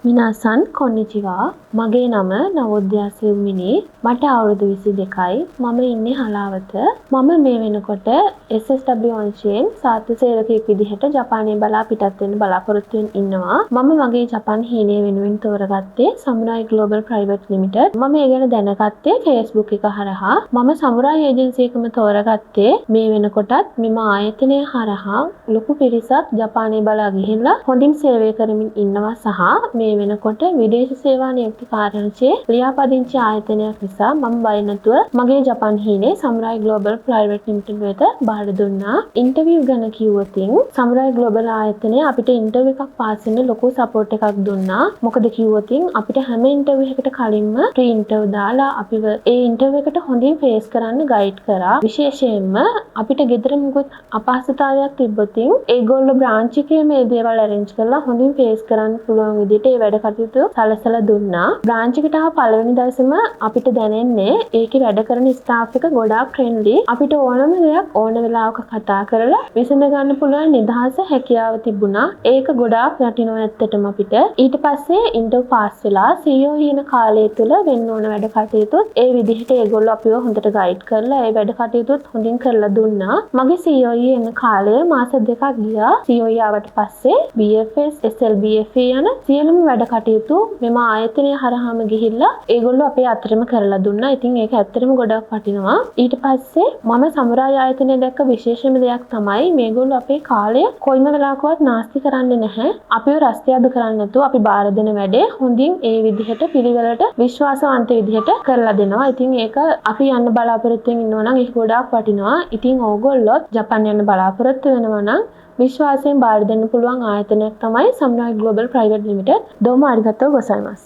මිනාසන් කොන්නිචිවා මගේ නම නවෝදයා සිව්මිනි මට අවුරුදු 22යි මම ඉන්නේ හලාවත මම මේ වෙනකොට SSW අංශයෙන් සාත්‍ය සේවකයෙක් විදිහට ජපානයේ බලා පිටත් වෙන්න බලාපොරොත්තු වෙමින් ඉන්නවා මම මගේ ජපාන් හීනය වෙනුවෙන් තෝරගත්තේ සමුරායි ග්ලෝබල් ප්‍රයිවට් ලිමිටඩ් මම ඒ ගැන දැනගත්තේ Facebook එක හරහා මම සමුරායි ඒජන්සි එකම තෝරගත්තේ මේ වෙනකොටත් මෙම ආයතනය හරහා ලොකු පිරිසක් ජපානයේ බලා ගිහිල්ලා හොඳින් සේවය කරමින් ඉන්නවා සහ මේ වෙනකොට විදේශ සේවා නියුක්ති කාර්යාංශයේ ලියාපදිංචි ආයතනයක් නිසා මම බය නැතුව මගේ ජපාන් හීනේ සමුරායි ග්ලෝබල් ප්‍රයිවට් ලිමිටඩ් වෙත බාර දුන්නා. ඉන්ටර්විව් ගැන කිව්වොත් සමුරායි ග්ලෝබල් ආයතනය අපිට ඉන්ටර්විව් එකක් පාස් වෙන්න ලොකු සපෝට් එකක් දුන්නා. මොකද කිව්වොත් අපිට හැම ඉන්ටර්විව් එකකට කලින්ම ප්‍රී ඉන්ටර්විව් දාලා අපිව ඒ ඉන්ටර්විව් එකට හොඳින් ෆේස් කරන්න ගයිඩ් කරා. විශේෂයෙන්ම අපිට ගෙදර මුකුත් අපහසුතාවයක් තිබ්බොත් ඒගොල්ලෝ බ්‍රාන්ච් එකේ මේ දේවල් අරේන්ජ් කරලා හොඳින් ෆේස් කරන්න පුළුවන් විදිහට වැඩ කටයුතු සලසලා දුන්නා. බ්‍රාන්ච් එකට ආව පළවෙනි දවසේම අපිට දැනෙන්නේ ඒකේ වැඩ කරන ස්ටාෆ් එක ගොඩාක් ෆ්‍රෙන්ඩ්ලි. අපිට ඕනම දෙයක් ඕන වෙලාවක කතා කරලා විසඳ ගන්න පුළුවන් නිදහස හැකියාව තිබුණා. ඒක ගොඩාක් වටිනවා ඇත්තටම අපිට. ඊට පස්සේ ඉන්ටර්වයුව පාස් වෙලා CEO කියන කාලය තුල වෙන්න ඕන වැඩ කටයුතු ඒ විදිහට ඒගොල්ලෝ අපිව හොඳට ගයිඩ් කරලා ඒ වැඩ කටයුතු හොඳින් කරලා දුන්නා. මගේ CEO එන කාලය මාස 2ක් ගියා. CEO ආවට පස්සේ BFS SLBFA යන සියලුම වැඩ කටයුතු මෙම ආයතනය හරහාම ගිහිල්ලා ඒගොල්ලෝ අපේ අතරම කරලා දුන්නා. ඉතින් ඒක ඇත්තටම ගොඩක් වටිනවා. ඊට පස්සේ මම සමුරායි ආයතනය දැක්ක විශේෂම දෙයක් තමයි මේගොල්ලෝ අපේ කාලය කොයිම වෙලාවකවත් නාස්ති කරන්නේ නැහැ. අපිව රස්තියාදු කරන්නේ නැතුව අපි බාර දෙන වැඩේ හොඳින් ඒ විදිහට පිළිවෙලට විශ්වාසවන්ත විදිහට කරලා දෙනවා. ඉතින් ඒක අපි යන්න බලාපොරොත්තු වෙමින් ඉන්නවා නම් ඒක ගොඩාක් වටිනවා. ඉතින් ඕගොල්ලොත් ජපාන් යන්න බලාපොරොත්තු වෙනවා නම් විශ්වාසයෙන් බාර දෙන්න පුළුවන් ආයතනයක් තමයි සමුරායි ග්ලෝබල් ප්‍රයිවට් ලිමිටඩ්. දොම අරිගතෝ ගොසයිමස්.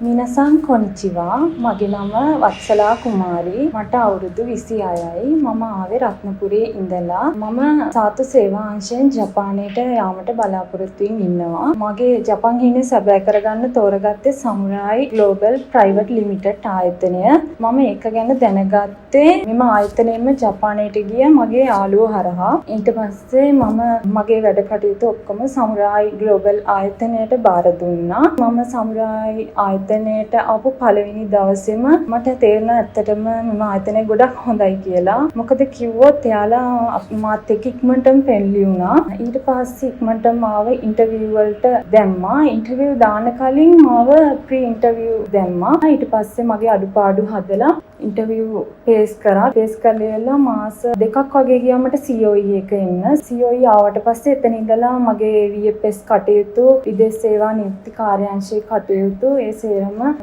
මිනසන් කොනිචිවා මගේ නම වත්සලා කුමාරි මට අවුරුදු 26යි මම ආවේ රත්නපුරේ ඉඳලා මම සාතු සේවා අංශයෙන් ජපානයට යාමට බලාපොරොත්තු වෙමින් ඉන්නවා මගේ ජපාන් හීනේ සැබෑ කරගන්න තෝරගත්තේ සමුරායි ග්ලෝබල් ප්‍රයිවට් ලිමිටඩ් ආයතනය මම ඒක ගැන දැනගත්තේ මෙම ආයතනයෙම ජපානයට ගිය මගේ යාළුවෝ හරහා ඊට පස්සේ මම මගේ වැඩ කටයුතු ඔක්කොම සමුරායි ග්ලෝබල් ආයතනයට බාර දුන්නා මම සමුරායි ආයතනයට ආපු පළවෙනි දවසේම මට තේරුණා ඇත්තටම මම ආයතනය ගොඩක් හොඳයි කියලා. මොකද කිව්වොත් එයාලා මාත් එක්ක ඉක්මනටම ෆ්‍රෙන්ඩ්ලි වුණා. ඊට පස්සේ ඉක්මනටම ආව ඉන්ටර්විව් වලට දැම්මා. ඉන්ටර්විව් දාන්න කලින් මාව ප්‍රී ඉන්ටර්විව් දැම්මා. ඊට පස්සේ මගේ අඩුපාඩු හදලා ඉන්ටර්විව් පේස් කරා. පේස් කරලා මාස 2ක් වගේ ගියා මට COE එක එන්න. COE ආවට පස්සේ එතන ඉඳලා මගේ VFS කටයුතු, විදේශ සේවා නියුක්ති කාර්යාංශයේ කටයුතු ඒ සේරම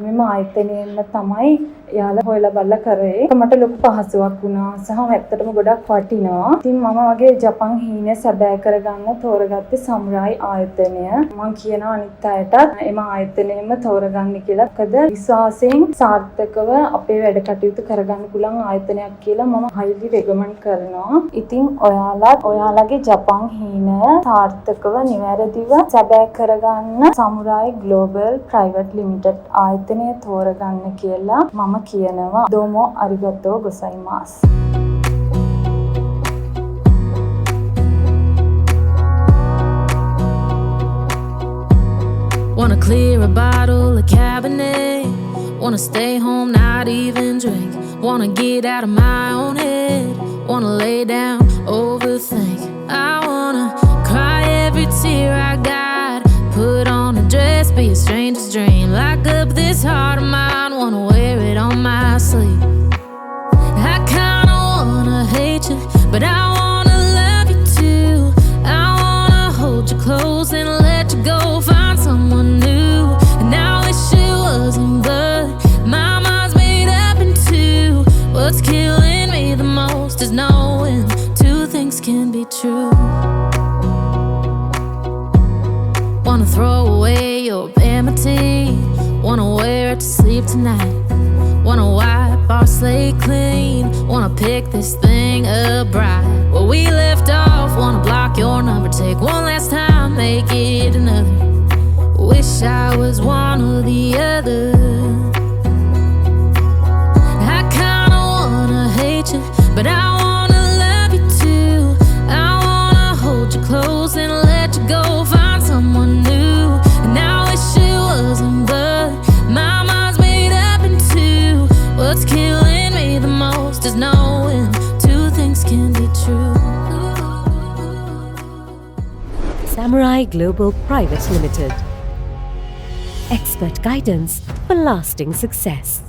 මෙම ආයතනයෙන්ම තමයි යාලා හොයලා බලලා කරේ. මට ලොකු පහසුවක් වුණා සහ ඇත්තටම ගොඩක් වටිනවා. ඉතින් මම වගේ ජපාන් හීනය සැබෑ කරගන්න තෝරගත්තේ සමුරායි ආයතනය. මම කියනවා අනිත් අයටත් එම ආයතනයෙම තෝරගන්න කියලා. මොකද විශ්වාසයෙන් සාර්ථකව අපේ වැඩ කටයුතු කරගන්න පුළුවන් ආයතනයක් කියලා මම highly recommend කරනවා. ඉතින් ඔයාලත් ඔයාලගේ ජපාන් හීනය සාර්ථකව නිවැරදිව සැබෑ කරගන්න සමුරායි ග්ලෝබල් ප්‍රයිවට් ලිමිටඩ් ආයතනය තෝරගන්න කියලා මම කියනවා. දෝමෝ අරිගතෝ ගොසයිමාස්. Wanna clear a bottle of Cabernet. Wanna stay home, not even drink. Wanna get out of my own head. Wanna lay down, overthink. I wanna cry every tear I got. Put on a dress, be a stranger's dream. Lock up this heart of mine, wanna wear it on my sleeve. I kinda wanna hate you, but I wanna love you too. I wanna hold you close and let you go, find someone new. And I wish it wasn't, but my mind's made up in two. What's killing me the most is knowing two things can be true. Wanna throw away your vanity. Wanna wear it to sleep tonight. Wanna wipe our slate clean. Wanna pick this thing up right where we left off. Wanna block your number, take one last time, make it another. Wish I was one or the other. I kinda wanna hate you, but I wanna love you too. I wanna hold you close and let you go, find someone new. And I wish it was true. Samurai Global Private Limited. Expert guidance for lasting success.